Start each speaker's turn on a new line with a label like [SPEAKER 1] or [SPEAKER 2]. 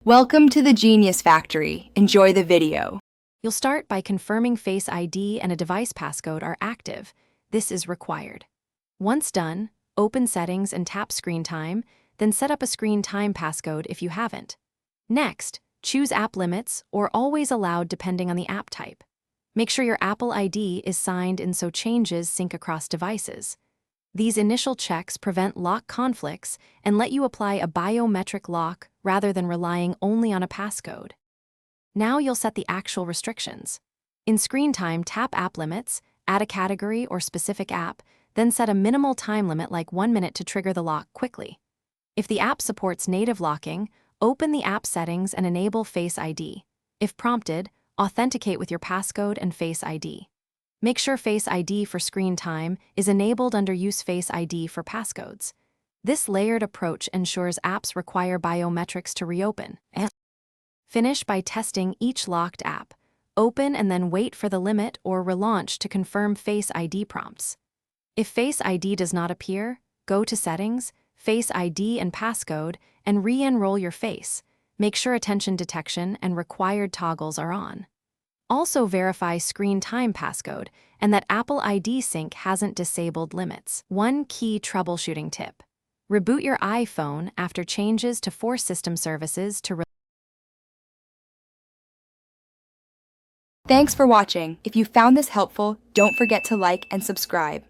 [SPEAKER 1] Welcome to the Genius Factory. Enjoy the video.
[SPEAKER 2] You'll start by confirming Face ID and a device passcode are active. This is required. Once done, open Settings and tap Screen Time, then set up a Screen Time passcode if you haven't. Next, choose App Limits or Always Allowed depending on the app type. Make sure your Apple ID is signed in so changes sync across devices. These initial checks prevent lock conflicts and let you apply a biometric lock rather than relying only on a passcode. Now you'll set the actual restrictions. In Screen Time, tap App Limits, add a category or specific app, then set a minimal time limit like 1 minute to trigger the lock quickly. If the app supports native locking, open the app settings and enable Face ID. If prompted, authenticate with your passcode and Face ID. Make sure Face ID for Screen Time is enabled under Use Face ID for passcodes. This layered approach ensures apps require biometrics to reopen. Finish by testing each locked app. Open and then wait for the limit or relaunch to confirm Face ID prompts. If Face ID does not appear, go to Settings, Face ID and Passcode, and re-enroll your face. Make sure attention detection and required toggles are on. Also verify Screen Time passcode and that Apple ID Sync hasn't disabled limits. One key troubleshooting tip. Reboot your iPhone after changes to force system services to
[SPEAKER 1] Thanks for watching. If you found this helpful, don't forget to like and subscribe.